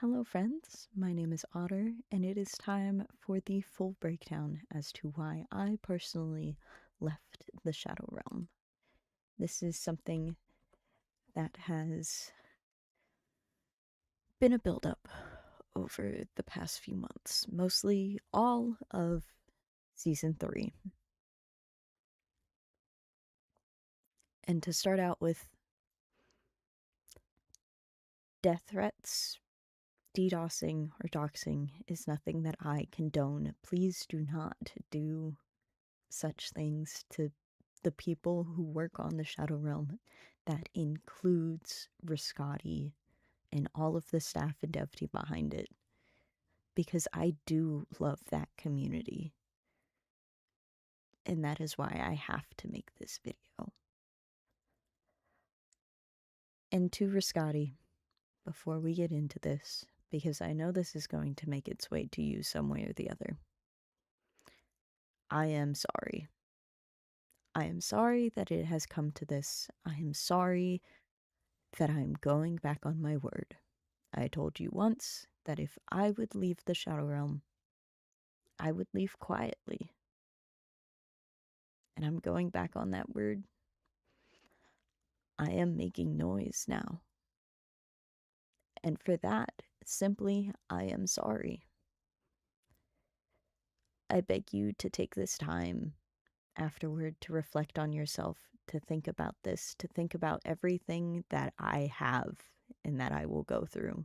Hello friends, my name is Otter, and it is time for the full breakdown as to why I personally left the Shadow Realm. This is something that has been a build-up over the past few months, mostly all of Season 3. And to start out with, death threats, DDoSing, or doxing is nothing that I condone. Please do not do such things to the people who work on the Shadow Realm. That includes Riscotti and all of the staff and dev team behind it, because I do love that community, and that is why I have to make this video. And to Riscotti, before we get into this, because I know this is going to make its way to you some way or the other, I am sorry. I am sorry that it has come to this. I am sorry that I'm going back on my word. I told you once that if I would leave the Shadow Realm, I would leave quietly. And I'm going back on that word. I am making noise now. And for that, simply, I am sorry. I beg you to take this time afterward to reflect on yourself, to think about this, to think about everything that I have and that I will go through.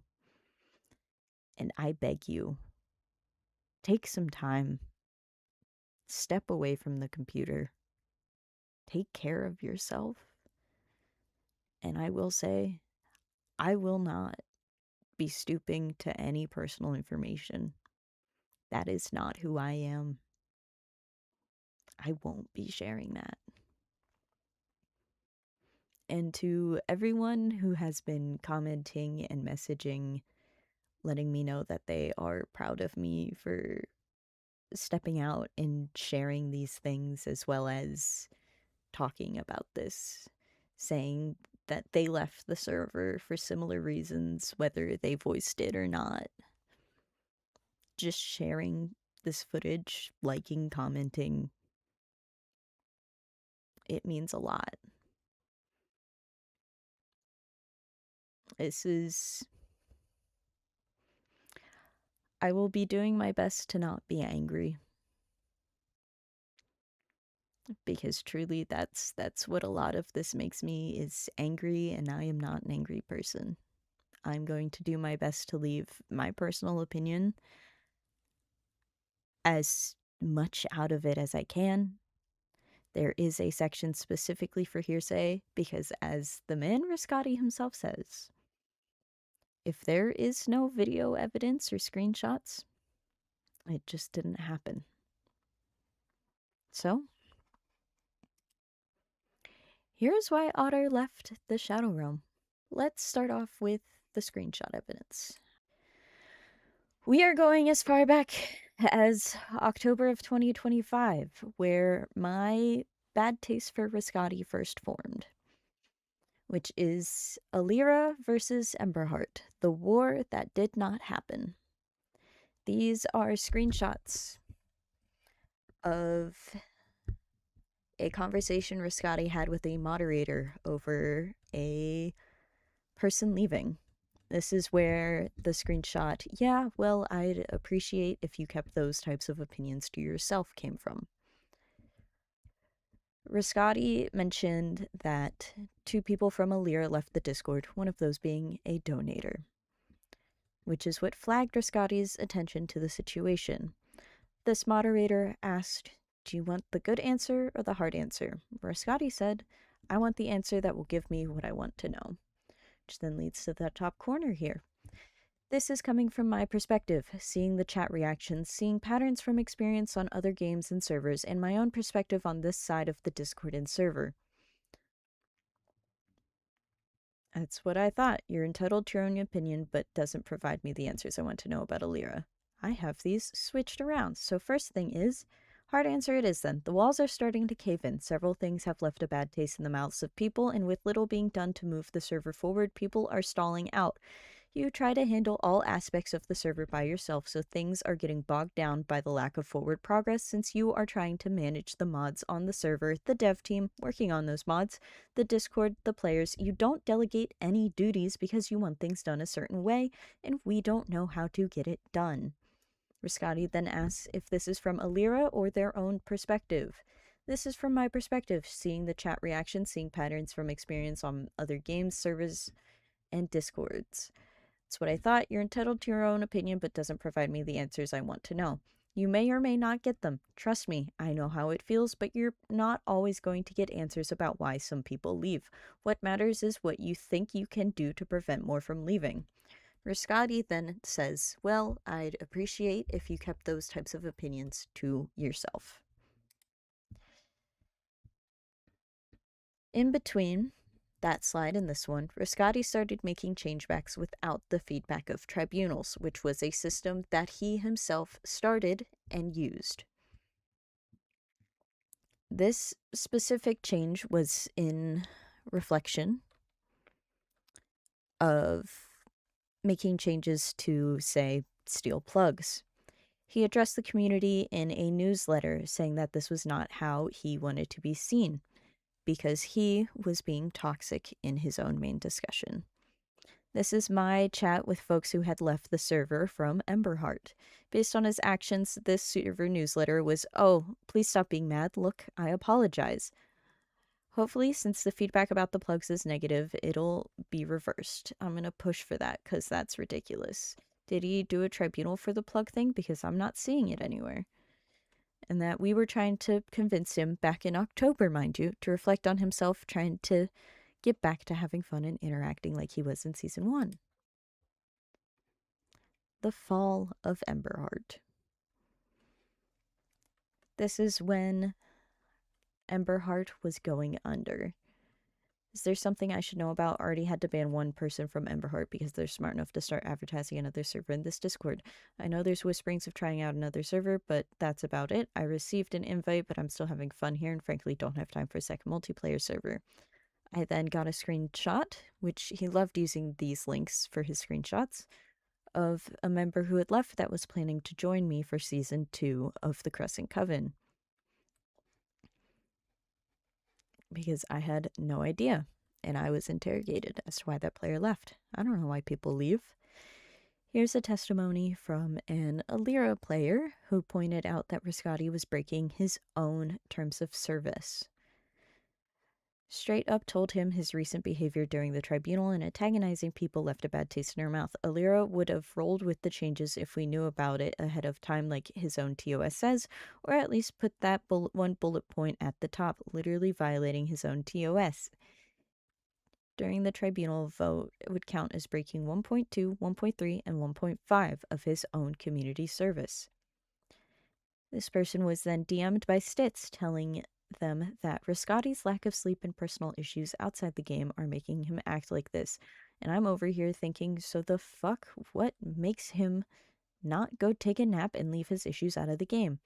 And I beg you, take some time, step away from the computer, take care of yourself. And I will say, I will not be stooping to any personal information. That is not who I am. I won't be sharing that. And to everyone who has been commenting and messaging, letting me know that they are proud of me for stepping out and sharing these things, as well as talking about this, saying that they left the server for similar reasons, whether they voiced it or not. Just sharing this footage, liking, commenting, it means a lot. I will be doing my best to not be angry, because truly that's what a lot of this makes me, is angry, and I am not an angry person. I'm going to do my best to leave my personal opinion as much out of it as I can. There is a section specifically for hearsay, because as the man Riscotti himself says, if there is no video evidence or screenshots, it just didn't happen. So, here's why Otter left the Shadow Realm. Let's start off with the screenshot evidence. We are going as far back as October of 2025, where my bad taste for Riscotti first formed, which is Alira versus Emberheart, the war that did not happen. These are screenshots of a conversation Riscotti had with a moderator over a person leaving. This is where the screenshot, "Yeah, well, I'd appreciate if you kept those types of opinions to yourself," came from. Riscotti mentioned that 2 people from Alira left the Discord, one of those being a donator, which is what flagged Riscotti's attention to the situation. This moderator asked, "Do you want the good answer or the hard answer?" Riscotti said, "I want the answer that will give me what I want to know," which then leads to that top corner here. This is coming from my perspective, seeing the chat reactions, seeing patterns from experience on other games and servers, and my own perspective on this side of the Discord and server. That's what I thought. You're entitled to your own opinion, but doesn't provide me the answers I want to know about Alira. I have these switched around. So first thing is, hard answer it is then. The walls are starting to cave in. Several things have left a bad taste in the mouths of people, and with little being done to move the server forward, people are stalling out. You try to handle all aspects of the server by yourself, so things are getting bogged down by the lack of forward progress since you are trying to manage the mods on the server, the dev team working on those mods, the Discord, the players. You don't delegate any duties because you want things done a certain way, and we don't know how to get it done. Riscati then asks if this is from Alira or their own perspective. This is from my perspective, seeing the chat reaction, seeing patterns from experience on other games, servers, and Discords. It's what I thought. You're entitled to your own opinion, but doesn't provide me the answers I want to know. You may or may not get them. Trust me, I know how it feels, but you're not always going to get answers about why some people leave. What matters is what you think you can do to prevent more from leaving. Riscati then says, well, I'd appreciate if you kept those types of opinions to yourself. In between that slide and this one, Riscati started making changebacks without the feedback of tribunals, which was a system that he himself started and used. This specific change was in reflection of making changes to, say, steel plugs. He addressed the community in a newsletter saying that this was not how he wanted to be seen, because he was being toxic in his own main discussion. This is my chat with folks who had left the server from Emberheart. Based on his actions, this server newsletter was, oh, please stop being mad. Look, I apologize. Hopefully, since the feedback about the plugs is negative, it'll be reversed. I'm gonna push for that, because that's ridiculous. Did he do a tribunal for the plug thing? Because I'm not seeing it anywhere. And that we were trying to convince him, back in October, mind you, to reflect on himself, trying to get back to having fun and interacting like he was in Season 1. The fall of Emberheart. This is when Emberheart was going under. Is there something I should know about? Already had to ban one person from Emberheart because they're smart enough to start advertising another server in this Discord. I know there's whisperings of trying out another server, but that's about it. I received an invite, but I'm still having fun here and frankly don't have time for a second multiplayer server. I then got a screenshot, which he loved using these links for his screenshots, of a member who had left that was planning to join me for Season 2 of the Crescent Coven. Because I had no idea, and I was interrogated as to why that player left. I don't know why people leave. Here's a testimony from an Alira player who pointed out that Riscati was breaking his own terms of service. Straight up told him his recent behavior during the tribunal and antagonizing people left a bad taste in her mouth. Alira would have rolled with the changes if we knew about it ahead of time, like his own TOS says, or at least put that one bullet point at the top, literally violating his own TOS. During the tribunal vote, it would count as breaking 1.2, 1.3, and 1.5 of his own community service. This person was then DM'd by Stitz, telling them that Riscati's lack of sleep and personal issues outside the game are making him act like this. And I'm over here thinking, so the fuck, what makes him not go take a nap and leave his issues out of the game?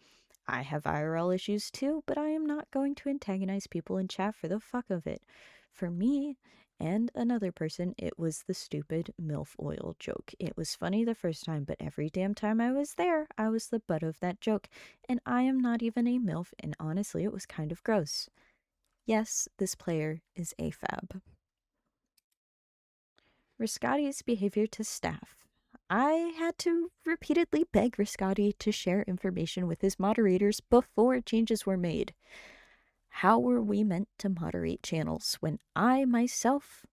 I have IRL issues too, but I am not going to antagonize people in chat for the fuck of it. For me and another person, it was the stupid MILF oil joke. It was funny the first time, but every damn time I was there, I was the butt of that joke. And I am not even a MILF, and honestly, it was kind of gross. Yes, this player is AFAB. Riscati's behavior to staff. I had to repeatedly beg Riscati to share information with his moderators before changes were made. How were we meant to moderate channels when I myself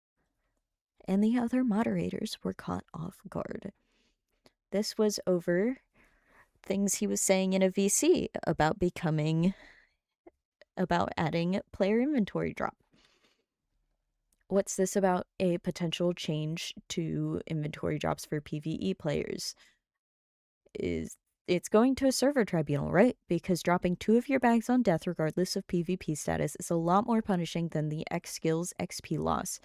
and the other moderators were caught off guard? This was over things he was saying in a VC about adding player inventory drop. What's this about a potential change to inventory drops for PvE players? It's going to a server tribunal, right? Because dropping 2 of your bags on death, regardless of PvP status, is a lot more punishing than the X skills XP loss,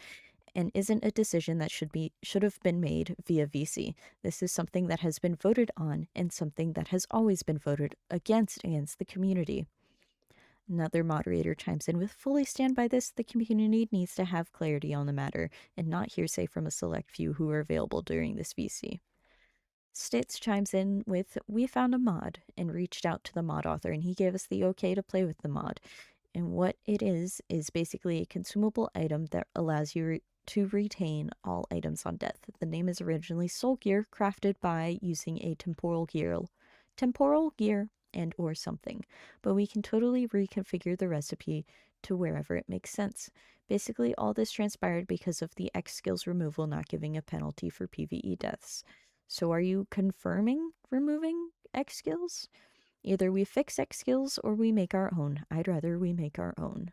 and isn't a decision that should have been made via VC. This is something that has been voted on, and something that has always been voted against the community. Another moderator chimes in with, fully stand by this. The community needs to have clarity on the matter and not hearsay from a select few who are available during this VC. Stitz chimes in with, we found a mod and reached out to the mod author and he gave us the okay to play with the mod. And what it is basically a consumable item that allows you to retain all items on death. The name is originally Soul Gear, crafted by using a temporal gear and or something, but we can totally reconfigure the recipe to wherever it makes sense. Basically, all this transpired because of the X skills removal not giving a penalty for PvE deaths. So are you confirming removing X skills? Either we fix X skills or we make our own. I'd rather we make our own.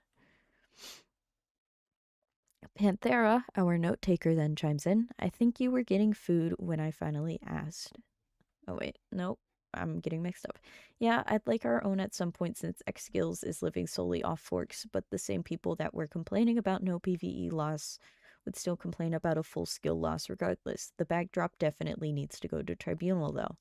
Panthera, our note taker, then chimes in. I think you were getting food when I finally asked. Oh, wait. Nope. I'm getting mixed up. Yeah, I'd like our own at some point since X skills is living solely off forks, but the same people that were complaining about no PvE loss would still complain about a full skill loss regardless. The bag drop definitely needs to go to Tribunal, though.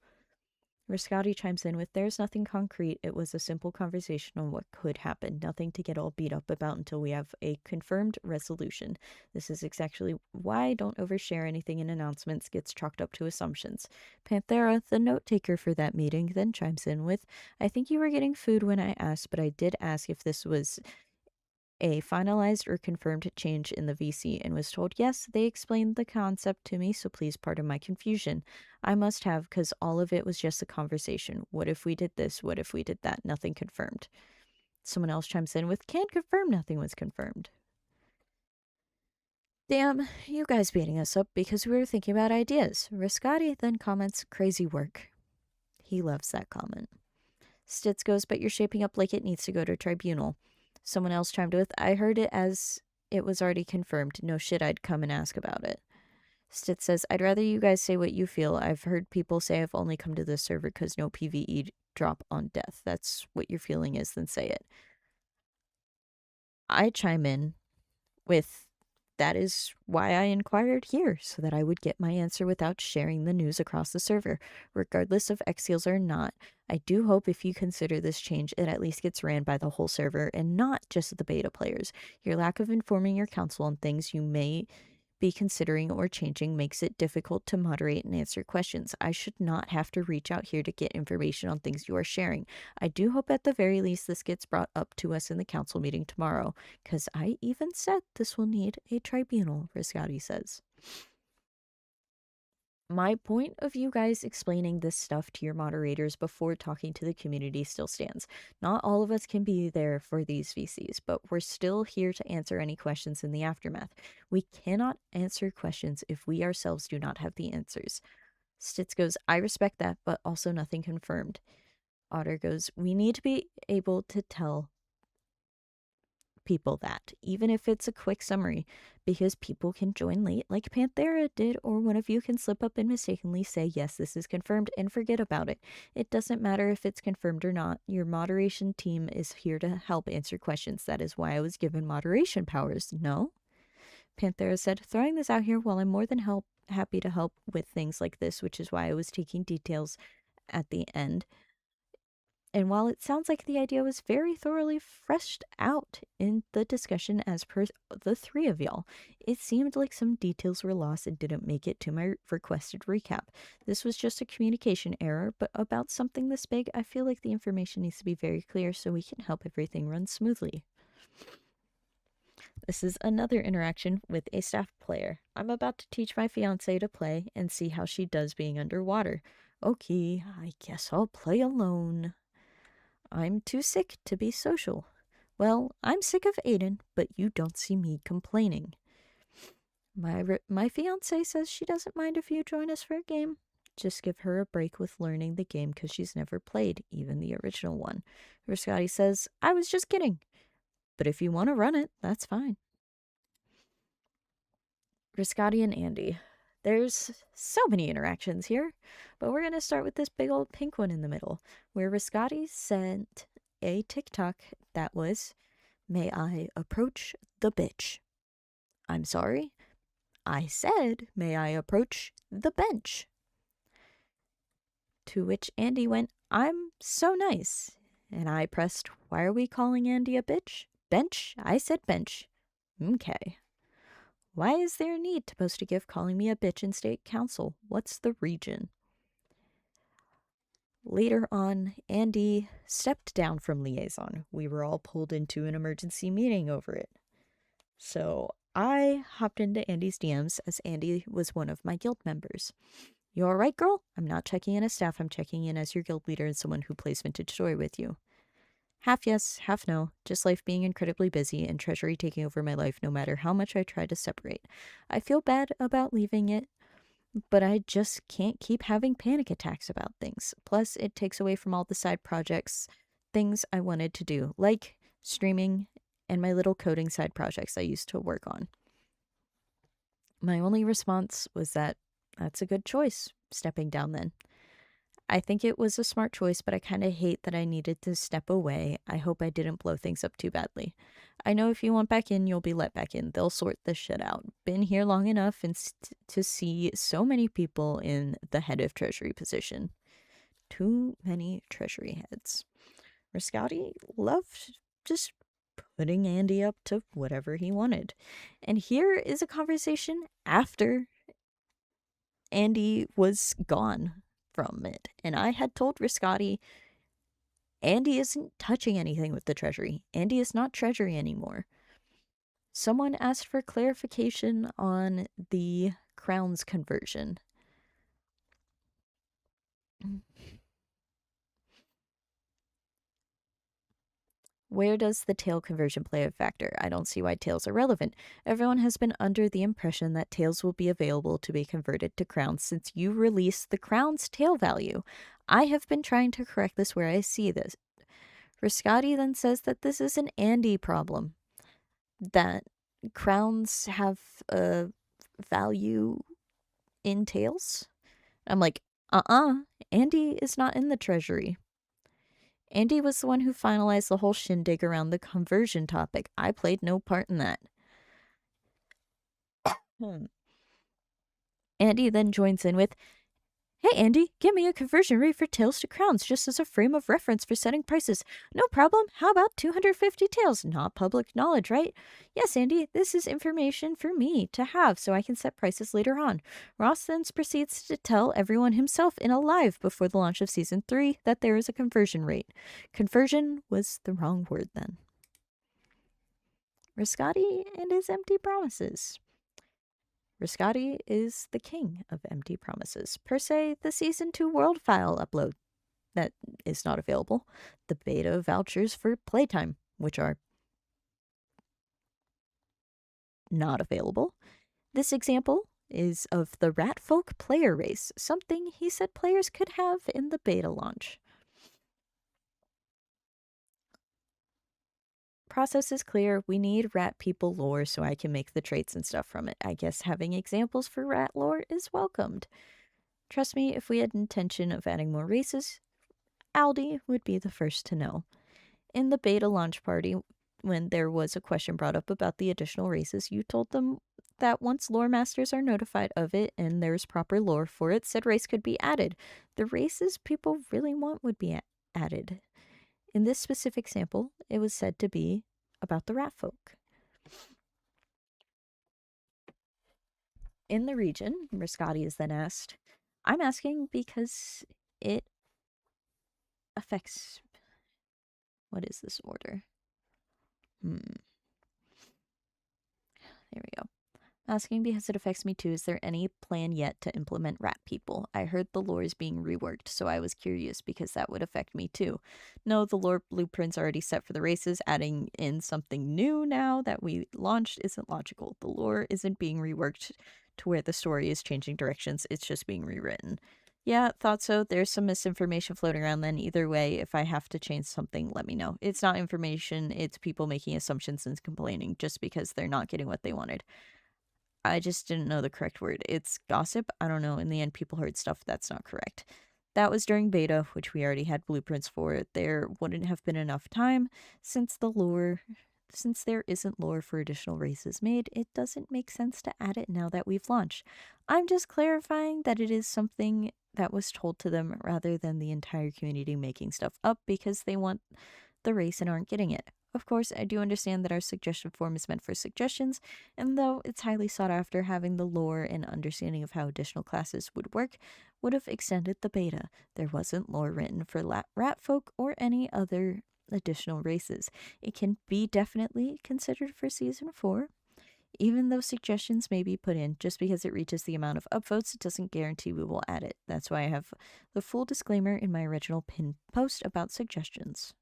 Riscotti chimes in with, there's nothing concrete. It was a simple conversation on what could happen. Nothing to get all beat up about until we have a confirmed resolution. This is exactly why don't overshare anything in announcements gets chalked up to assumptions. Panthera, the note taker for that meeting, then chimes in with, I think you were getting food when I asked, but I did ask if this was a finalized or confirmed change in the VC and was told, yes, they explained the concept to me, so please pardon my confusion. I must have, because all of it was just a conversation. What if we did this? What if we did that? Nothing confirmed. Someone else chimes in with, can't confirm nothing was confirmed. Damn, you guys beating us up because we were thinking about ideas. Riscotti then comments, crazy work. He loves that comment. Stitz goes, but you're shaping up like it needs to go to Tribunal. Someone else chimed with, I heard it as it was already confirmed. No shit, I'd come and ask about it. Stitz says, I'd rather you guys say what you feel. I've heard people say I've only come to this server because no PvE drop on death. That's what your feeling is, then say it. I chime in with, that is why I inquired here, so that I would get my answer without sharing the news across the server. Regardless of X seals or not, I do hope if you consider this change, it at least gets ran by the whole server and not just the beta players. Your lack of informing your council on things you may be considering or changing makes it difficult to moderate and answer questions. I should not have to reach out here to get information on things you are sharing. I do hope at the very least this gets brought up to us in the council meeting tomorrow, because I even said this will need a tribunal, Riscotti says. My point of you guys explaining this stuff to your moderators before talking to the community still stands. Not all of us can be there for these VCs, but we're still here to answer any questions in the aftermath. We cannot answer questions if we ourselves do not have the answers. Stitz goes, I respect that, but also nothing confirmed. Otter goes, we need to be able to tell people that, even if it's a quick summary, because people can join late like Panthera did, or one of you can slip up and mistakenly say, yes, this is confirmed, and forget about it. It doesn't matter if it's confirmed or not. Your moderation team is here to help answer questions. That is why I was given moderation powers, no? Panthera said, throwing this out here, while I'm more than happy to help with things like this, which is why I was taking details at the end. And while it sounds like the idea was very thoroughly fleshed out in the discussion as per the three of y'all, it seemed like some details were lost and didn't make it to my requested recap. This was just a communication error, but about something this big, I feel like the information needs to be very clear so we can help everything run smoothly. This is another interaction with a staff player. I'm about to teach my fiancée to play and see how she does being underwater. Okay, I guess I'll play alone. I'm too sick to be social. Well, I'm sick of Aiden, but you don't see me complaining. My fiancé says she doesn't mind if you join us for a game. Just give her a break with learning the game because she's never played, even the original one. Riscotti says, I was just kidding. But if you want to run it, that's fine. Riscotti and Andy. There's so many interactions here, but we're going to start with this big old pink one in the middle, where Riscotti sent a TikTok that was, may I approach the bitch? I'm sorry, I said, may I approach the bench? To which Andy went, I'm so nice. And I pressed, why are we calling Andy a bitch? Bench? I said bench. Okay. Why is there a need to post a gift calling me a bitch in state council? What's the region? Later on, Andy stepped down from liaison. We were all pulled into an emergency meeting over it. So I hopped into Andy's DMs as Andy was one of my guild members. You alright, girl? I'm not checking in as staff, I'm checking in as your guild leader and someone who plays Vintage Story with you. Half yes, half no. Just life being incredibly busy and Treasury taking over my life no matter how much I try to separate. I feel bad about leaving it, but I just can't keep having panic attacks about things. Plus, it takes away from all the side projects, things I wanted to do, like streaming and my little coding side projects I used to work on. My only response was that that's a good choice, stepping down then. I think it was a smart choice, but I kind of hate that I needed to step away. I hope I didn't blow things up too badly. I know if you want back in, you'll be let back in. They'll sort this shit out. Been here long enough and to see so many people in the head of Treasury position. Too many Treasury heads. Riscati loved just putting Andy up to whatever he wanted. And here is a conversation after Andy was gone from it. And I had told Riscati, Andy isn't touching anything with the Treasury. Andy is not Treasury anymore. Someone asked for clarification on the crowns conversion. Where does the tail conversion play a factor? I don't see why tails are relevant. Everyone has been under the impression that tails will be available to be converted to crowns since you released the crown's tail value. I have been trying to correct this where I see this. Riscati then says that this is an Andy problem. That crowns have a value in tails? I'm like, Andy is not in the Treasury. Andy was the one who finalized the whole shindig around the conversion topic. I played no part in that. Andy then joins in with, hey Andy, give me a conversion rate for tails to crowns just as a frame of reference for setting prices. No problem. How about 250 tails? Not public knowledge, right? Yes, Andy, this is information for me to have so I can set prices later on. Ross then proceeds to tell everyone himself in a live before the launch of Season 3 that there is a conversion rate. Conversion was the wrong word then. Riscati and his empty promises. Riscati is the king of empty promises. Per se, the Season 2 world file upload that is not available. The beta vouchers for playtime, which are not available. This example is of the Rat Folk player race, something he said players could have in the beta launch. Process is clear. We need rat people lore so I can make the traits and stuff from it. I guess having examples for rat lore is welcomed. Trust me, if we had intention of adding more races, Aldi would be the first to know. In the beta launch party, when there was a question brought up about the additional races, you told them that once lore masters are notified of it and there's proper lore for it, said race could be added. The races people really want would be added. In this specific sample, it was said to be about the rat folk. In the region, Riscati is then asked, I'm asking because it affects... What is this order? There we go. Asking because it affects me too. Is there any plan yet to implement rat people? I heard the lore is being reworked, so I was curious because that would affect me too. No, the lore blueprint's already set for the races. Adding in something new now that we launched isn't logical. The lore isn't being reworked to where the story is changing directions. It's just being rewritten. Yeah, thought so. There's some misinformation floating around then. Either way, if I have to change something, let me know. It's not information. It's people making assumptions and complaining just because they're not getting what they wanted. I just didn't know the correct word. It's gossip. I don't know. In the end, people heard stuff that's not correct. That was during beta, which we already had blueprints for. There wouldn't have been enough time since there isn't lore for additional races made. It doesn't make sense to add it now that we've launched. I'm just clarifying that it is something that was told to them rather than the entire community making stuff up because they want the race and aren't getting it. Of course, I do understand that our suggestion form is meant for suggestions, and though it's highly sought after, having the lore and understanding of how additional classes would work would have extended the beta. There wasn't lore written for rat folk or any other additional races. It can be definitely considered for Season 4. Even though suggestions may be put in, just because it reaches the amount of upvotes, it doesn't guarantee we will add it. That's why I have the full disclaimer in my original pinned post about suggestions.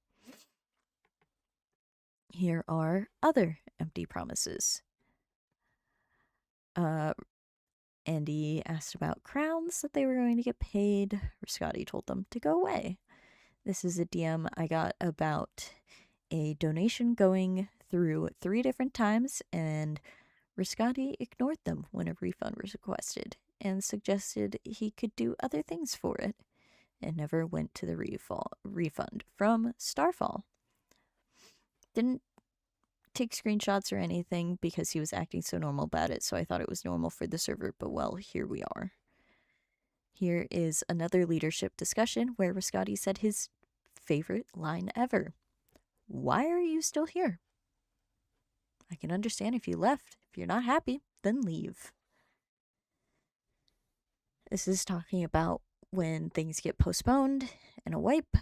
Here are other empty promises. Andy asked about crowns that they were going to get paid. Scotty told them to go away. This is a DM I got about a donation going through 3 different times, and Riscotti ignored them when a refund was requested and suggested he could do other things for it, and never went to the refund from Starfall. Didn't take screenshots or anything because he was acting so normal about it, so I thought it was normal for the server, but well, here we are. Here is another leadership discussion where Riscotti said his favorite line ever. Why are you still here? I can understand if you left. If you're not happy, then leave. This is talking about when things get postponed and a wipe.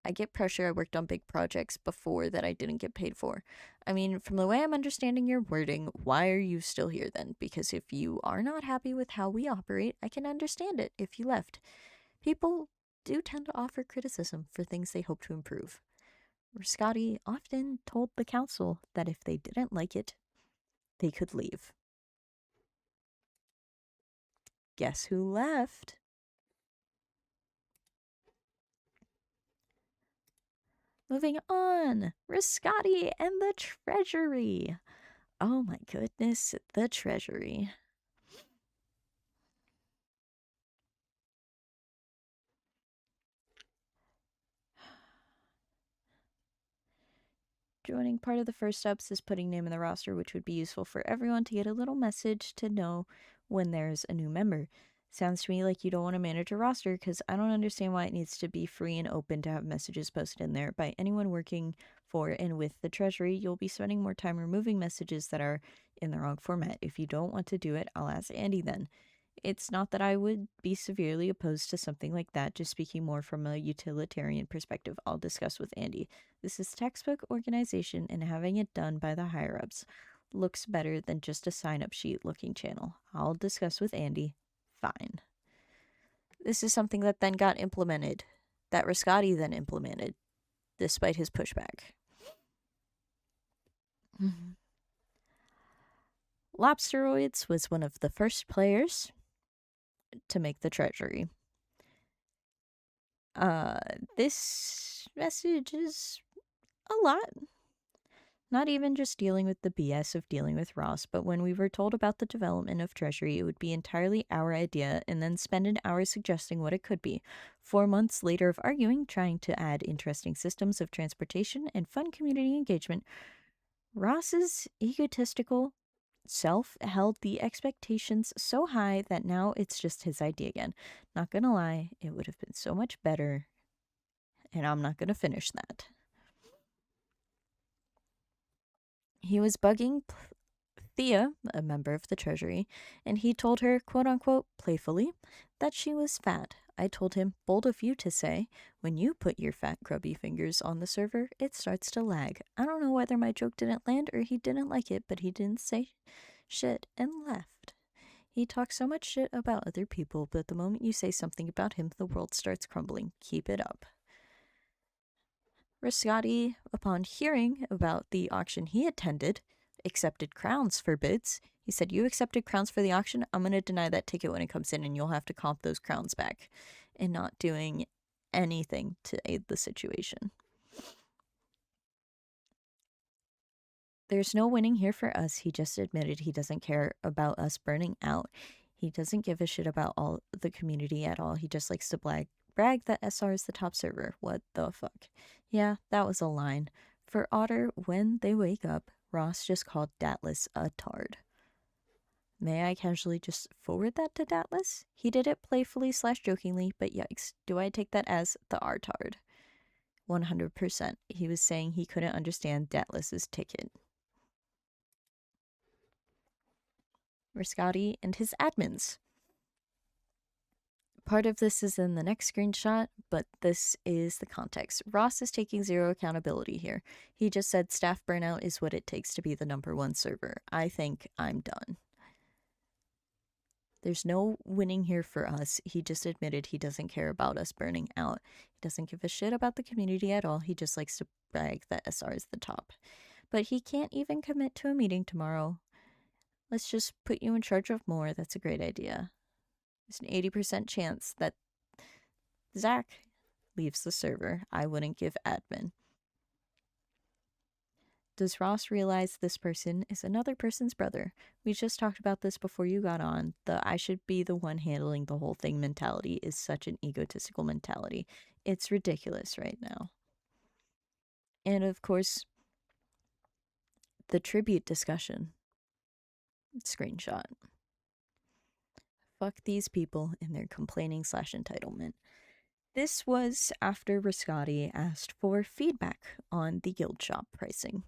I get pressure. I worked on big projects before that I didn't get paid for. I mean, from the way I'm understanding your wording, why are you still here then? Because if you are not happy with how we operate, I can understand it if you left. People do tend to offer criticism for things they hope to improve. Scotty often told the council that if they didn't like it, they could leave. Guess who left? Moving on, Riscotti and the Treasury. Oh my goodness, the Treasury. Joining part of the first steps is putting name in the roster, which would be useful for everyone to get a little message to know when there's a new member. Sounds to me like you don't want to manage a roster because I don't understand why it needs to be free and open to have messages posted in there by anyone working for and with the Treasury. You'll be spending more time removing messages that are in the wrong format. If you don't want to do it, I'll ask Andy then. It's not that I would be severely opposed to something like that, just speaking more from a utilitarian perspective. I'll discuss with Andy. This is textbook organization, and having it done by the higher-ups looks better than just a sign-up sheet looking channel. I'll discuss with Andy. Fine. This is something that then got implemented, that Riscotti then implemented, despite his pushback. Lobsteroids was one of the first players to make the Treasury. This message is a lot. Not even just dealing with the BS of dealing with Ross, but when we were told about the development of Treasury, it would be entirely our idea and then spend an hour suggesting what it could be. 4 months later of arguing, trying to add interesting systems of transportation and fun community engagement, Ross's egotistical self held the expectations so high that now it's just his idea again. Not gonna lie, it would have been so much better, and I'm not gonna finish that. He was bugging Thea, a member of the Treasury, and he told her, quote-unquote, playfully, that she was fat. I told him, bold of you to say, when you put your fat grubby fingers on the server, it starts to lag. I don't know whether my joke didn't land or he didn't like it, but he didn't say shit and left. He talks so much shit about other people, but the moment you say something about him, the world starts crumbling. Keep it up. Riscotti, upon hearing about the auction he attended, accepted crowns for bids. He said, you accepted crowns for the auction? I'm going to deny that ticket when it comes in and you'll have to comp those crowns back. And not doing anything to aid the situation. There's no winning here for us. He just admitted he doesn't care about us burning out. He doesn't give a shit about all the community at all. He just likes to brag that SR is the top server. What the fuck? Yeah, that was a line. For Otter, when they wake up, Ross just called Datless a tard. May I casually just forward that to Datless? He did it playfully/jokingly, but yikes. Do I take that as the R-tard? 100%. He was saying he couldn't understand Datless's ticket. Riscati and his admins. Part of this is in the next screenshot, but this is the context. Ross is taking zero accountability here. He just said staff burnout is what it takes to be the #1 server. I think I'm done. There's no winning here for us. He just admitted he doesn't care about us burning out. He doesn't give a shit about the community at all. He just likes to brag that SR is the top. But he can't even commit to a meeting tomorrow. Let's just put you in charge of more. That's a great idea. There's an 80% chance that Zach leaves the server. I wouldn't give admin. Does Ross realize this person is another person's brother? We just talked about this before you got on. The I should be the one handling the whole thing mentality is such an egotistical mentality. It's ridiculous right now. And of course, the tribute discussion. Screenshot. Fuck these people and their complaining/entitlement. This was after Riscati asked for feedback on the guild shop pricing.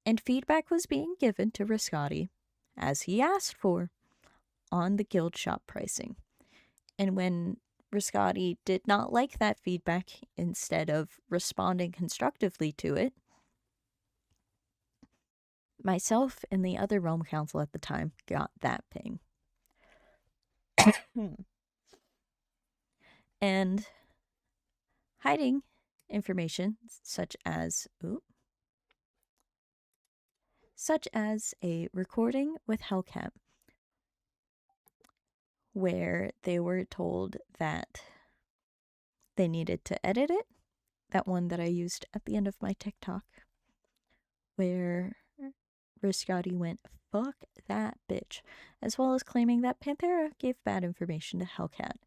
And feedback was being given to Riscati, as he asked for, on the guild shop pricing. And when Riscati did not like that feedback, instead of responding constructively to it, myself and the other Realm Council at the time got that ping. And hiding information such as a recording with Hellcat where they were told that they needed to edit it. That one that I used at the end of my TikTok, where Riscati went, fuck that bitch, as well as claiming that Panthera gave bad information to Hellcat.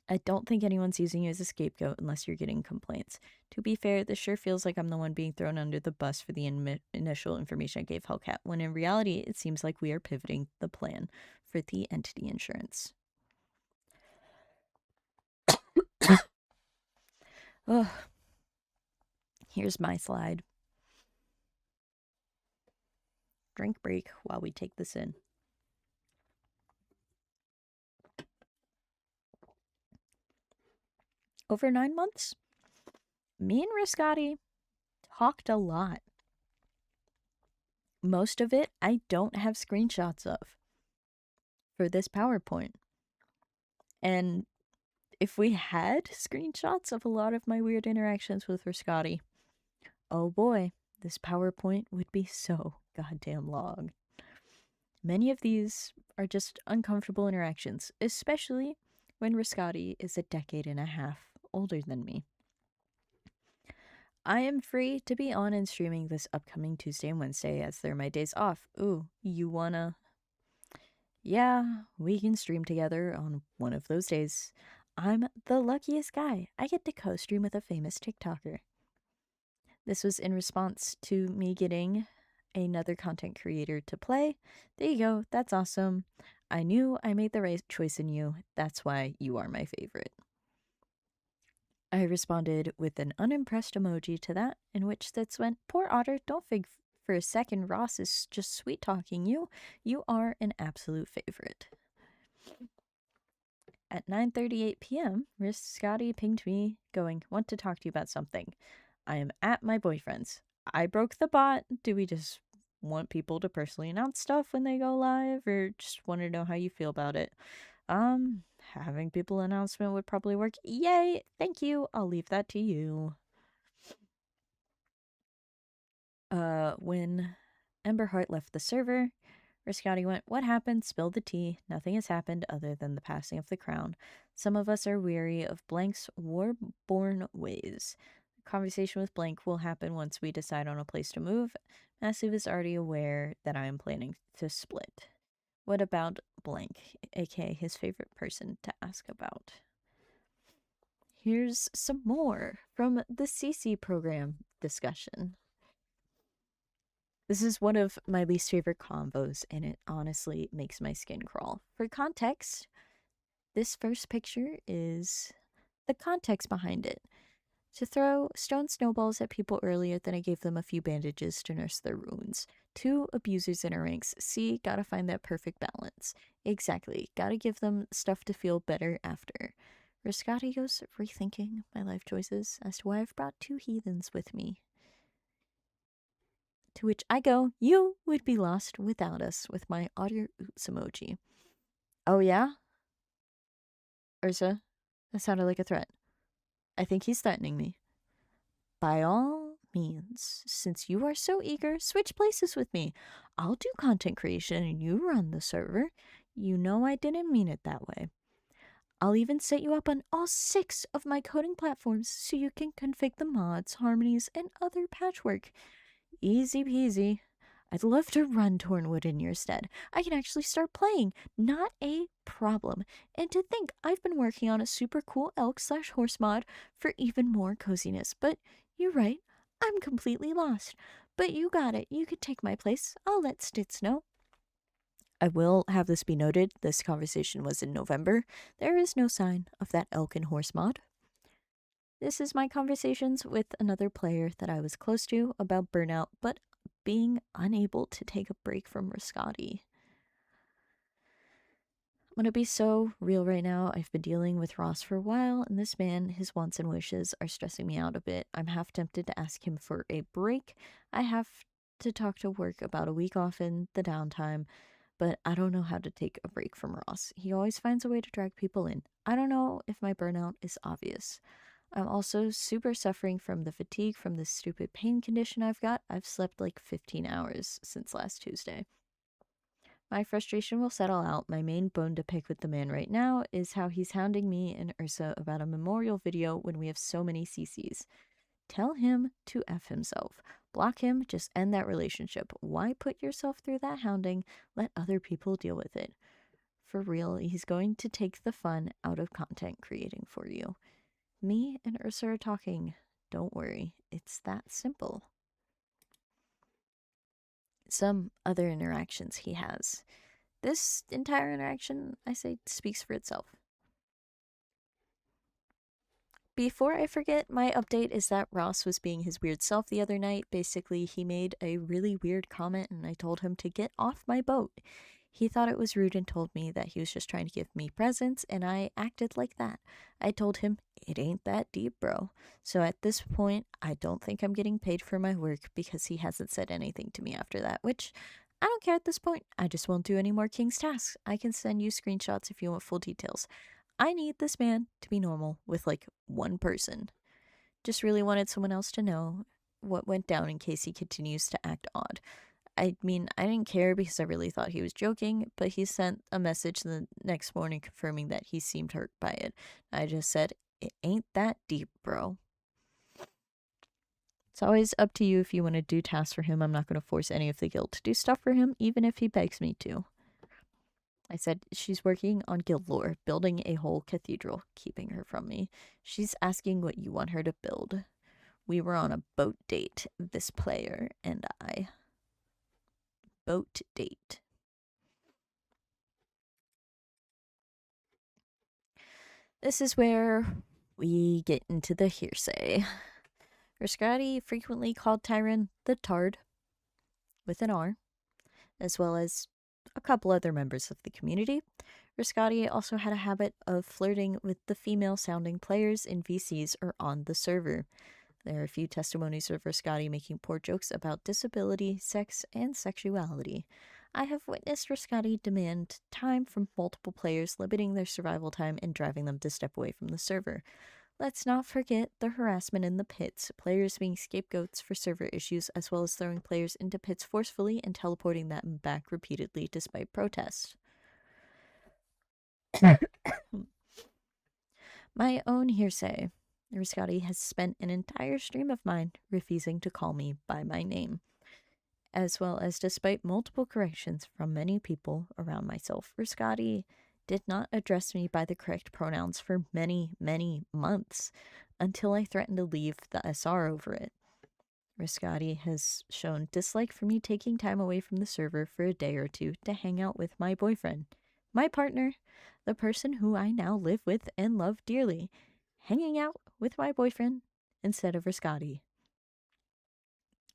I don't think anyone's using you as a scapegoat unless you're getting complaints. To be fair, this sure feels like I'm the one being thrown under the bus for the initial information I gave Hellcat, when in reality, it seems like we are pivoting the plan for the entity insurance. Ugh. Here's my slide. Drink break while we take this in. Over 9 months, me and Riscati talked a lot. Most of it I don't have screenshots of for this PowerPoint. And if we had screenshots of a lot of my weird interactions with Riscati, oh boy, this PowerPoint would be so goddamn long. Many of these are just uncomfortable interactions, especially when Riscati is a decade and a half older than me. I am free to be on and streaming this upcoming Tuesday and Wednesday as they're my days off. Ooh, you wanna? Yeah, we can stream together on one of those days. I'm the luckiest guy. I get to co-stream with a famous TikToker. This was in response to me getting another content creator to play. There you go. That's awesome. I knew I made the right choice in you. That's why you are my favorite. I responded with an unimpressed emoji to that, in which Stitz went, poor Otter, don't think for a second Ross is just sweet-talking you. You are an absolute favorite. At 9:38 p.m., Riscati pinged me, going, want to talk to you about something. I am at my boyfriend's. I broke the bot. Do we just want people to personally announce stuff when they go live, or just want to know how you feel about it? Having people announcement would probably work. Yay! Thank you. I'll leave that to you. When Emberheart left the server, Riscati went, what happened? Spill the tea. Nothing has happened other than the passing of the crown. Some of us are weary of Blank's war-born ways. The conversation with Blank will happen once we decide on a place to move. Massive is already aware that I am planning to split. What about Blank, aka his favorite person to ask about? Here's some more from the CC program discussion. This is one of my least favorite combos, and it honestly makes my skin crawl. For context, this first picture is the context behind it. To throw stone snowballs at people earlier, then I gave them a few bandages to nurse their wounds. 2 abusers in our ranks. See, gotta find that perfect balance. Exactly, gotta give them stuff to feel better after. Riscati goes rethinking my life choices as to why I've brought 2 heathens with me. To which I go, you would be lost without us, with my Otter oops emoji. Oh yeah? Ursa? That sounded like a threat. I think he's threatening me. By all means, since you are so eager, switch places with me. I'll do content creation and you run the server. You know I didn't mean it that way. I'll even set you up on all 6 of my coding platforms so you can config the mods, harmonies, and other patchwork. Easy peasy. I'd love to run Tornwood in your stead. I can actually start playing. Not a problem. And to think I've been working on a super cool elk/horse mod for even more coziness. But you're right. I'm completely lost. But you got it. You could take my place. I'll let Stitz know. I will have this be noted. This conversation was in November. There is no sign of that elk and horse mod. This is my conversations with another player that I was close to about burnout, but being unable to take a break from Riscati. I'm gonna be so real right now. I've been dealing with Ross for a while, and this man, his wants and wishes are stressing me out a bit. I'm half tempted to ask him for a break. I have to talk to work about a week off in the downtime, but I don't know how to take a break from Ross. He always finds a way to drag people in. I don't know if my burnout is obvious. I'm also super suffering from the fatigue from this stupid pain condition I've got. I've slept like 15 hours since last Tuesday. My frustration will settle out. My main bone to pick with the man right now is how he's hounding me and Ursa about a memorial video when we have so many CCs. Tell him to F himself. Block him, just end that relationship. Why put yourself through that hounding? Let other people deal with it. For real, he's going to take the fun out of content creating for you. Me and Ursa are talking. Don't worry, it's that simple. Some other interactions he has. This entire interaction, I say, speaks for itself. Before I forget, my update is that Ross was being his weird self the other night. Basically, he made a really weird comment and I told him to get off my boat. He thought it was rude and told me that he was just trying to give me presents, and I acted like that. I told him, it ain't that deep, bro. So at this point, I don't think I'm getting paid for my work because he hasn't said anything to me after that, which I don't care at this point. I just won't do any more King's tasks. I can send you screenshots if you want full details. I need this man to be normal with like one person. Just really wanted someone else to know what went down in case he continues to act odd. I mean, I didn't care because I really thought he was joking, but he sent a message the next morning confirming that he seemed hurt by it. I just said, it ain't that deep, bro. It's always up to you if you want to do tasks for him. I'm not going to force any of the guild to do stuff for him, even if he begs me to. I said, she's working on guild lore, building a whole cathedral, keeping her from me. She's asking what you want her to build. We were on a boat date, this player and I. Boat date. This is where we get into the hearsay. Riscati frequently called Tyron the Tard, with an R, as well as a couple other members of the community. Riscati also had a habit of flirting with the female-sounding players in VCs or on the server. There are a few testimonies of Riscati making poor jokes about disability, sex, and sexuality. I have witnessed Riscati demand time from multiple players, limiting their survival time and driving them to step away from the server. Let's not forget the harassment in the pits, players being scapegoats for server issues, as well as throwing players into pits forcefully and teleporting them back repeatedly despite protests. My own hearsay. Riscati has spent an entire stream of mine refusing to call me by my name, as well as despite multiple corrections from many people around myself. Riscati did not address me by the correct pronouns for many, many months until I threatened to leave the SR over it. Riscotti has shown dislike for me taking time away from the server for a day or two to hang out with my boyfriend, my partner, the person who I now live with and love dearly, hanging out with my boyfriend instead of Riscotti.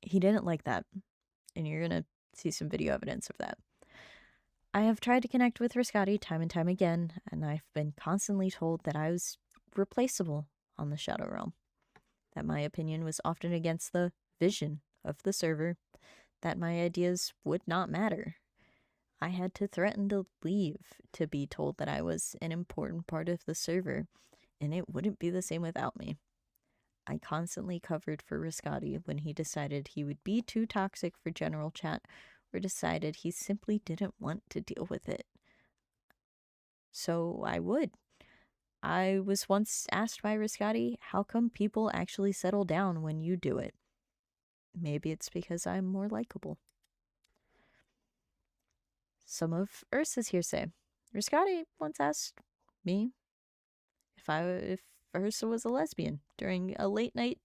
He didn't like that, and you're going to see some video evidence of that. I have tried to connect with Riscotti time and time again, and I've been constantly told that I was replaceable on the Shadow Realm, that my opinion was often against the vision of the server, that my ideas would not matter. I had to threaten to leave to be told that I was an important part of the server, and it wouldn't be the same without me. I constantly covered for Riscotti when he decided he would be too toxic for general chat, or decided he simply didn't want to deal with it. So I would. I was once asked by Riscotti, how come people actually settle down when you do it? Maybe it's because I'm more likable. Some of Ursa's hearsay. Riscotti once asked me if Ursa was a lesbian during a late night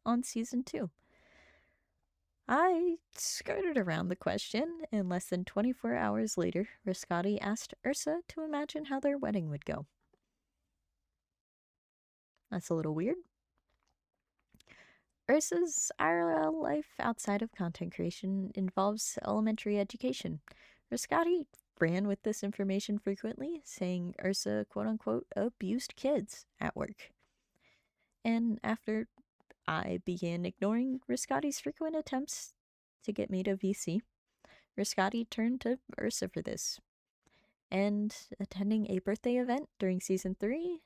on season 2. I skirted around the question, and less than 24 hours later, Riscotti asked Ursa to imagine how their wedding would go. That's a little weird. Ursa's IRL life outside of content creation involves elementary education. Riscotti ran with this information frequently, saying Ursa, quote-unquote, abused kids at work. And after I began ignoring Riscotti's frequent attempts to get me to VC, Riscotti turned to Ursa for this. And attending a birthday event during season 3,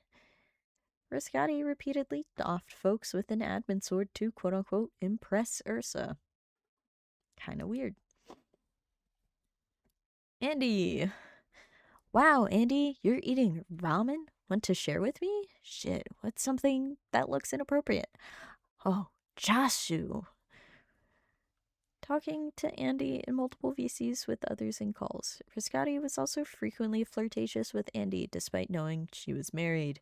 Riscotti repeatedly offed folks with an admin sword to, quote-unquote, impress Ursa. Kinda weird. Andy! Wow, Andy, you're eating ramen? Want to share with me? Shit, what's something that looks inappropriate? Oh, Jasu! Talking to Andy in multiple VCs with others in calls. Riscotti was also frequently flirtatious with Andy, despite knowing she was married.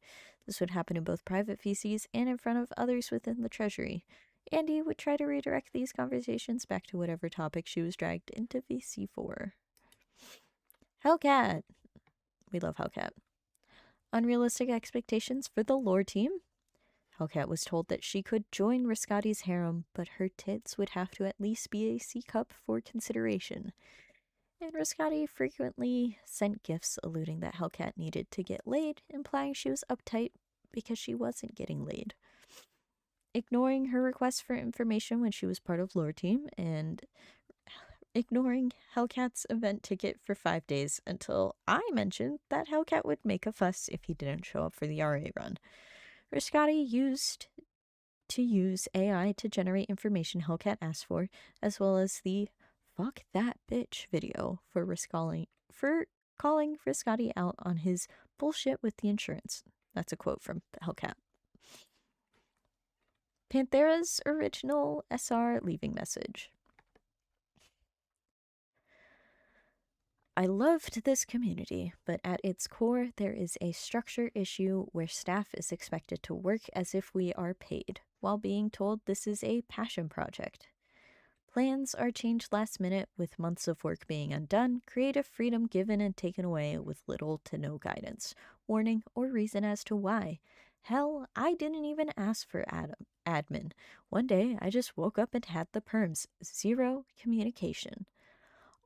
This would happen in both private VCs and in front of others within the Treasury. Andy would try to redirect these conversations back to whatever topic she was dragged into VC for. Hellcat! We love Hellcat. Unrealistic expectations for the lore team. Hellcat was told that she could join Riscotti's harem, but her tits would have to at least be a C-cup for consideration. And Riscotti frequently sent gifts alluding that Hellcat needed to get laid, implying she was uptight because she wasn't getting laid. Ignoring her requests for information when she was part of lore team, and ignoring Hellcat's event ticket for 5 days until I mentioned that Hellcat would make a fuss if he didn't show up for the RA run. Riscotti used AI to generate information Hellcat asked for, as well as the "fuck that bitch" video for calling Riscotti out on his bullshit with the insurance. That's a quote from Hellcat. Panthera's original SR leaving message. I loved this community, but at its core, there is a structure issue where staff is expected to work as if we are paid, while being told this is a passion project. Plans are changed last minute with months of work being undone, creative freedom given and taken away with little to no guidance, warning, or reason as to why. Hell, I didn't even ask for admin. One day, I just woke up and had the perms. Zero communication.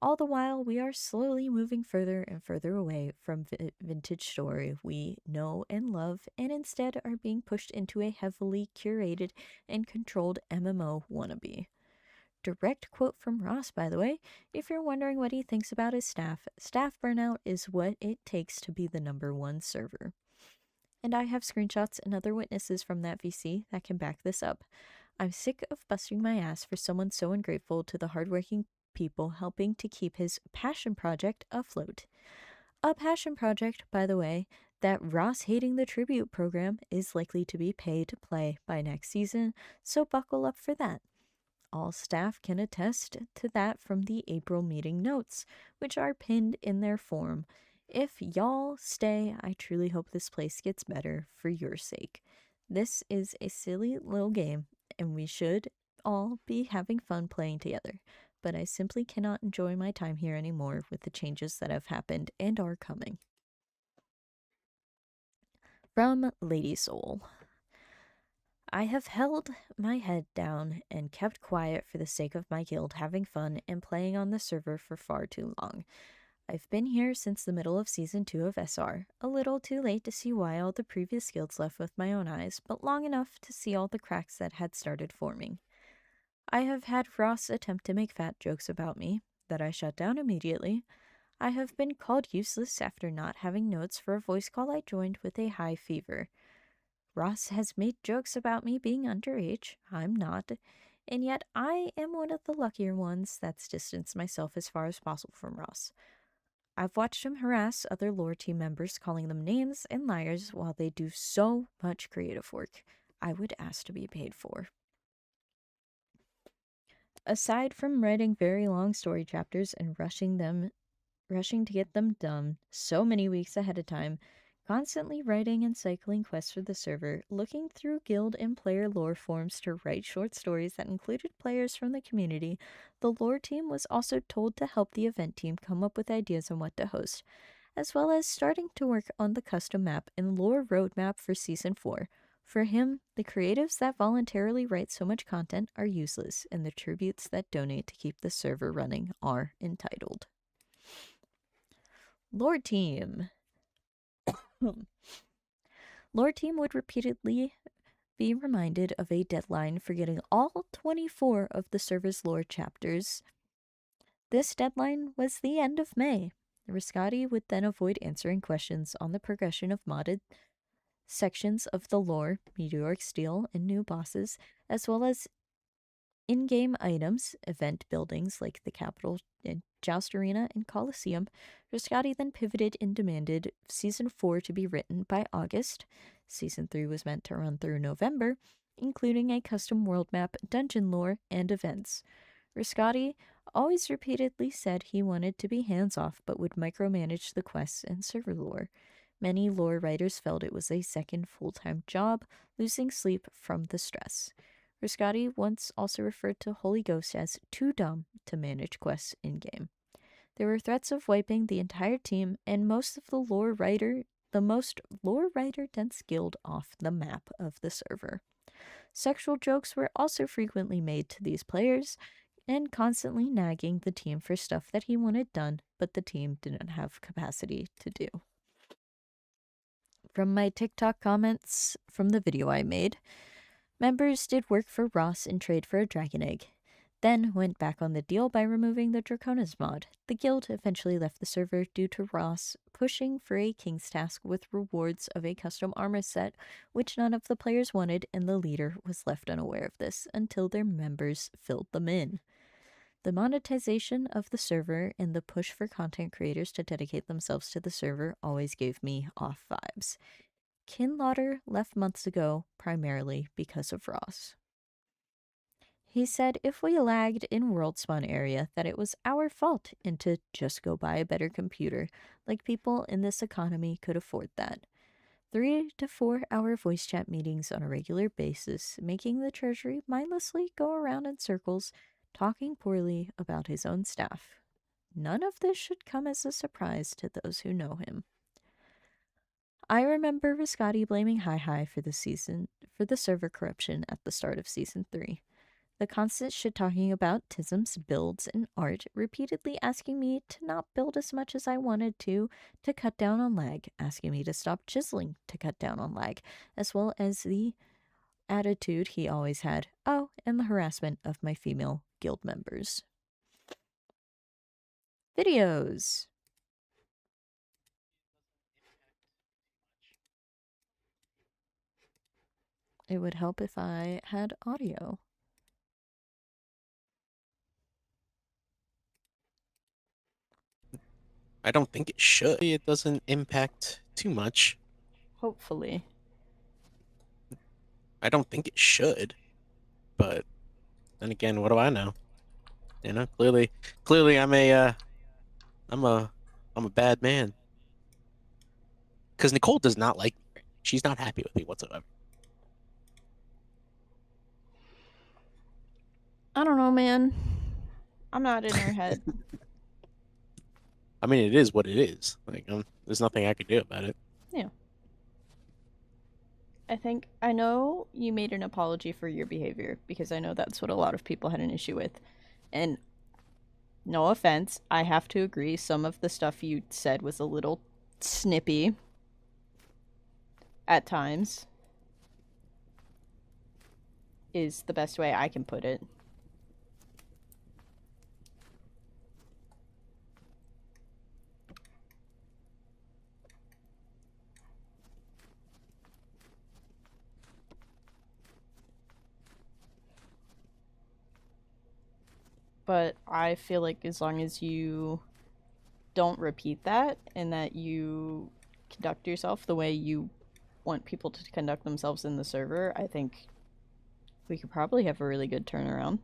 All the while, we are slowly moving further and further away from vintage story we know and love, and instead are being pushed into a heavily curated and controlled MMO wannabe. Direct quote from Ross, by the way. If you're wondering what he thinks about his staff burnout is what it takes to be the #1 server. And I have screenshots and other witnesses from that VC that can back this up. I'm sick of busting my ass for someone so ungrateful to the hardworking people helping to keep his passion project afloat. A passion project, by the way, that Ross hating the tribute program is likely to be pay to play by next season, so buckle up for that. All staff can attest to that from the April meeting notes, which are pinned in their form. If y'all stay, I truly hope this place gets better for your sake. This is a silly little game, and we should all be having fun playing together, but I simply cannot enjoy my time here anymore with the changes that have happened and are coming. From Lady Soul. I have held my head down and kept quiet for the sake of my guild having fun and playing on the server for far too long. I've been here since the middle of Season 2 of SR, a little too late to see why all the previous guilds left with my own eyes, but long enough to see all the cracks that had started forming. I have had Ross attempt to make fat jokes about me, that I shut down immediately. I have been called useless after not having notes for a voice call I joined with a high fever. Ross has made jokes about me being underage. I'm not. And yet I am one of the luckier ones that's distanced myself as far as possible from Ross. I've watched him harass other lore team members, calling them names and liars while they do so much creative work I would ask to be paid for. Aside from writing very long story chapters and rushing to get them done so many weeks ahead of time, constantly writing and cycling quests for the server, looking through guild and player lore forums to write short stories that included players from the community, the lore team was also told to help the event team come up with ideas on what to host, as well as starting to work on the custom map and lore roadmap for Season 4. For him, the creatives that voluntarily write so much content are useless, and the tributes that donate to keep the server running are entitled. Lore team. Lore team would repeatedly be reminded of a deadline for getting all 24 of the server's lore chapters. This deadline was the end of May. Riscati would then avoid answering questions on the progression of modded sections of the lore, meteoric steel, and new bosses, as well as in-game items, event buildings like the Capitol and Joust Arena and Coliseum. Riscati then pivoted and demanded Season 4 to be written by August. Season 3 was meant to run through November, including a custom world map, dungeon lore, and events. Riscati always repeatedly said he wanted to be hands-off but would micromanage the quests and server lore. Many lore writers felt it was a second full-time job, losing sleep from the stress. Riscati once also referred to Holy Ghost as too dumb to manage quests in-game. There were threats of wiping the entire team and most lore writer dense guild off the map of the server. Sexual jokes were also frequently made to these players, and constantly nagging the team for stuff that he wanted done, but the team didn't have capacity to do. From my TikTok comments from the video I made, members did work for Ross in trade for a dragon egg, then went back on the deal by removing the Draconis mod. The guild eventually left the server due to Ross pushing for a king's task with rewards of a custom armor set, which none of the players wanted, and the leader was left unaware of this until their members filled them in. The monetization of the server and the push for content creators to dedicate themselves to the server always gave me off vibes. Kinlotter left months ago, primarily because of Ross. He said if we lagged in World Spawn area that it was our fault and to just go buy a better computer, like people in this economy could afford that. 3 to 4 hour voice chat meetings on a regular basis, making the Treasury mindlessly go around in circles, talking poorly about his own staff. None of this should come as a surprise to those who know him. I remember Riscati blaming Hi for the server corruption at the start of Season 3. The constant shit-talking about Tism's builds and art, repeatedly asking me to not build as much as I wanted to cut down on lag, asking me to stop chiseling to cut down on lag, as well as the attitude he always had, and the harassment of my female guild members. Videos. It would help if I had audio. I don't think it should. It doesn't impact too much. Hopefully. I don't think it should. But then again, what do I know? You know, clearly I'm a bad man. Because Nicole does not like me. She's not happy with me whatsoever. I don't know, man. I'm not in her head. I mean, it is what it is. Like, there's nothing I could do about it. Yeah. I know you made an apology for your behavior because I know that's what a lot of people had an issue with. And no offense, I have to agree, some of the stuff you said was a little snippy at times, is the best way I can put it. But I feel like as long as you don't repeat that and that you conduct yourself the way you want people to conduct themselves in the server, I think we could probably have a really good turnaround.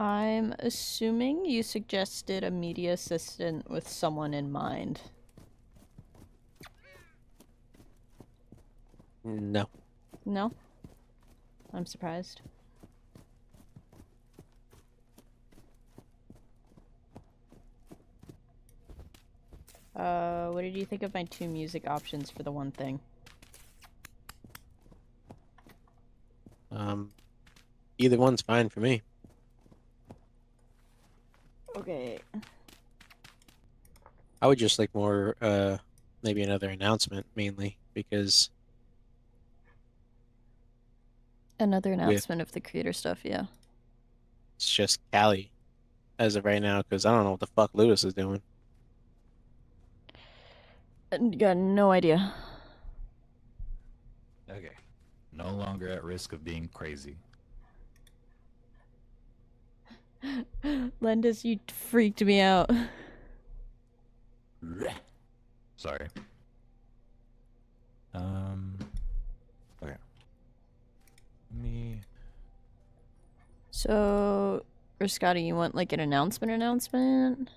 I'm assuming you suggested a media assistant with someone in mind. No. No? I'm surprised. What did you think of my two music options for the one thing? Either one's fine for me. Okay. I would just like more, maybe another announcement mainly because Another with announcement of the creator stuff, yeah. it's just Callie as of right now because I don't know what the fuck Lewis is doing. Got no idea. Okay. No longer at risk of being crazy. Lendis, you freaked me out. Sorry. Okay. Me. So, Riscotti, you want like an announcement?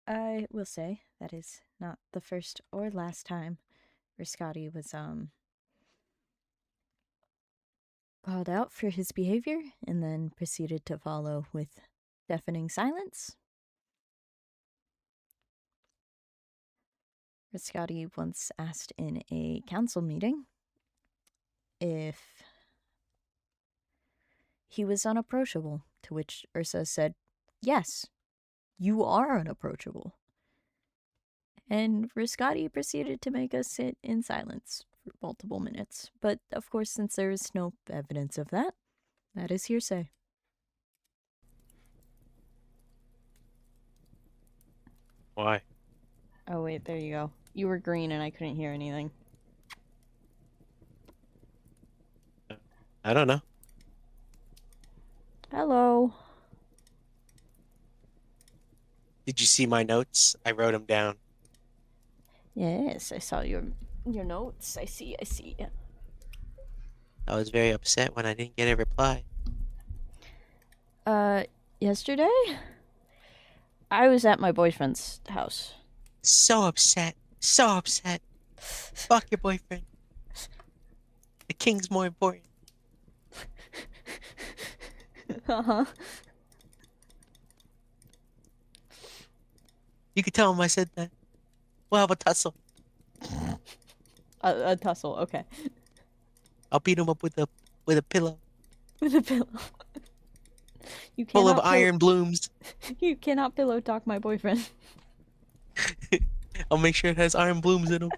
I will say that is not the first or last time Riscotti was called out for his behavior and then proceeded to follow with deafening silence. Riscotti once asked in a council meeting if he was unapproachable, to which Ursa said, "Yes, you are unapproachable." And Riscotti proceeded to make us sit in silence for multiple minutes. But of course, since there is no evidence of that, that is hearsay. Why? Oh, wait, there you go. You were green and I couldn't hear anything. I don't know. Hello. Did you see my notes? I wrote them down. Yes, I saw your notes. I see. I was very upset when I didn't get a reply. Yesterday? I was at my boyfriend's house. So upset. So upset. Fuck your boyfriend. The king's more important. Uh-huh. You can tell him I said that. We'll have a tussle. A tussle, okay. I'll beat him up with a pillow With a pillow. You full of cannot iron blooms. You cannot pillow talk my boyfriend. I'll make sure it has iron blooms in them.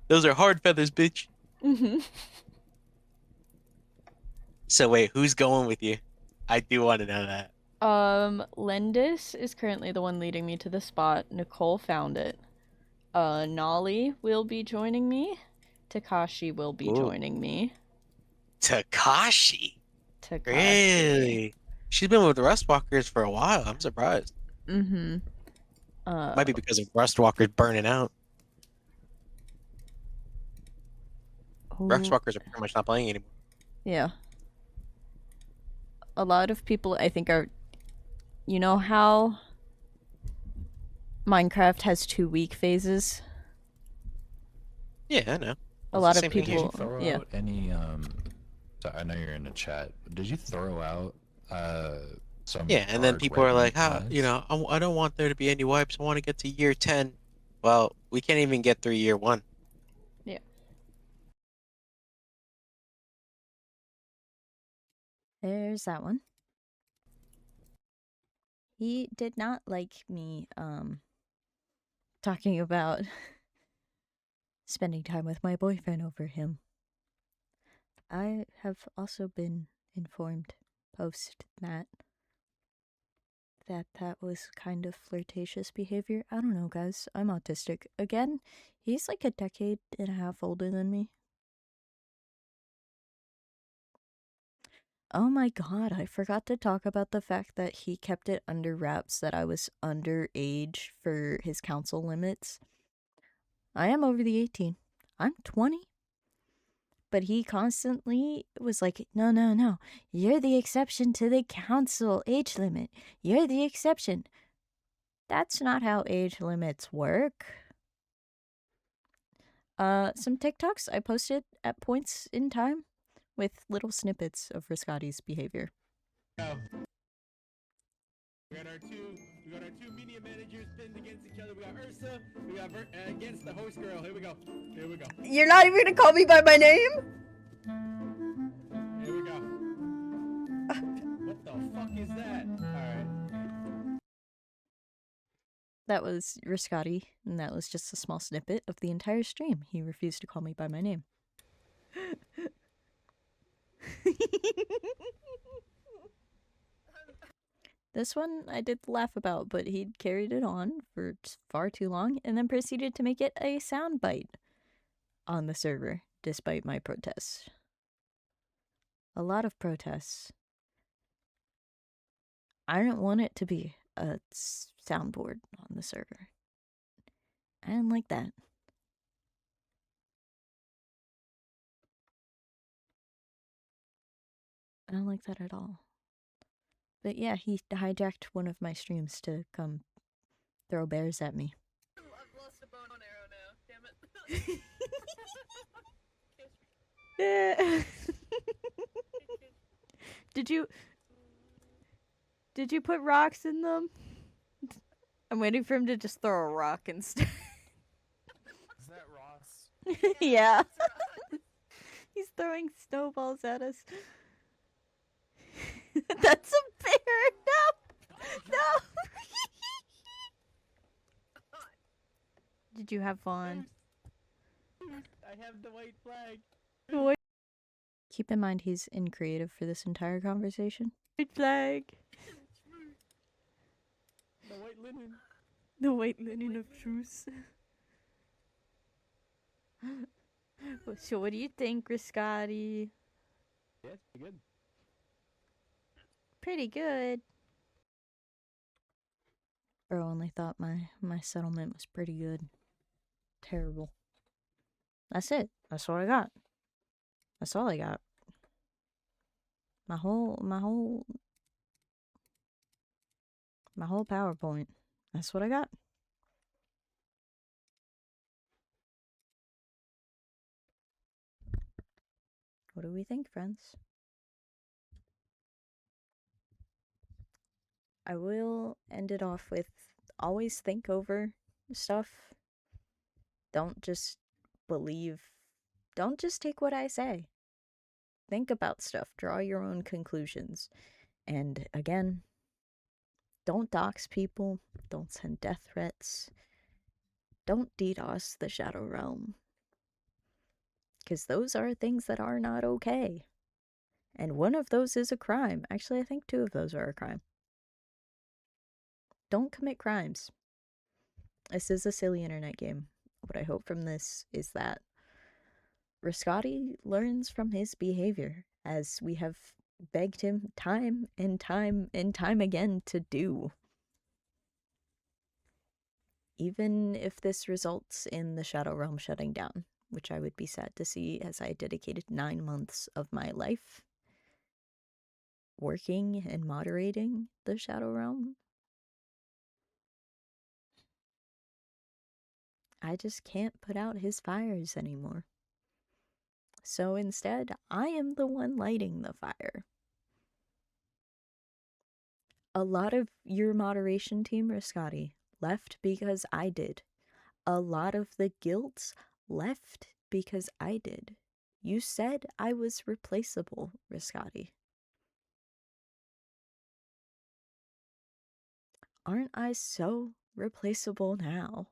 Those are hard feathers, bitch. Mm-hmm. So wait, who's going with you? I do want to know that. Lendis is currently the one leading me to the spot. Nicole found it. Nolly will be joining me. Takashi will be Ooh. joining me. Takashi. Takashi. Really? She's been with the Rustwalkers for a while. I'm surprised. Mm-hmm. Might be because of Rustwalkers burning out. Rustwalkers are pretty much not playing anymore. Yeah. A lot of people, I think, are... You know how Minecraft has 2 week phases? Yeah, I know. A lot of Same thing here. Did you people... throw Yeah. out any so I know you're in the chat, but did you throw out some Yeah, and then cards people are wiping like, the "How? You class? know, I don't want there to be any wipes. I want to get to year 10." Well, we can't even get through year 1. Yeah. There's that one. He did not like me, talking about spending time with my boyfriend over him. I have also been informed post that that was kind of flirtatious behavior. I don't know, guys. I'm autistic. Again, he's like a decade and a half older than me. Oh my god, I forgot to talk about the fact that he kept it under wraps that I was underage for his council limits. I am over the 18. I'm 20. But he constantly was like, no, no, no. You're the exception to the council age limit. You're the exception. That's not how age limits work. Some TikToks I posted at points in time with little snippets of Riscotti's behavior. We got our two media managers pinned against each other. We got Ursa. We got against the host girl. Here we go. Here we go. You're not even gonna call me by my name? Here we go. What the fuck is that? Alright. That was Riscotti, and that was just a small snippet of the entire stream. He refused to call me by my name. This one I did laugh about, but he carried it on for far too long and then proceeded to make it a soundbite on the server, despite my protests. A lot of protests. I didn't want it to be a soundboard on the server. I didn't like that. I don't like that at all. But yeah, he hijacked one of my streams to come throw bears at me. I've lost a bow and arrow now, damn it. Yeah. Did you put rocks in them? I'm waiting for him to just throw a rock instead. Is that Ross? Yeah. He's throwing snowballs at us. That's a bear! No! No! Did you have fun? I have the white flag. Keep in mind he's in creative for this entire conversation. White flag! The white linen. The white linen of truce. So what do you think, Riscotti? Yeah, it's pretty good. Pretty good. Bro only thought my settlement was pretty good. Terrible. That's it. That's what I got. That's all I got. My whole PowerPoint. That's what I got. What do we think, friends? I will end it off with always think over stuff. Don't just believe, don't just take what I say. Think about stuff, draw your own conclusions. And again, don't dox people, don't send death threats, don't DDoS the Shadow Realm. Because those are things that are not okay. And one of those is a crime. Actually, I think two of those are a crime. Don't commit crimes. This is a silly internet game. What I hope from this is that Riscotti learns from his behavior, as we have begged him time and time and time again to do. Even if this results in the Shadow Realm shutting down, which I would be sad to see, as I dedicated 9 months of my life working and moderating the Shadow Realm. I just can't put out his fires anymore. So instead, I am the one lighting the fire. A lot of your moderation team, Riscotti, left because I did. A lot of the guilds left because I did. You said I was replaceable, Riscotti. Aren't I so replaceable now?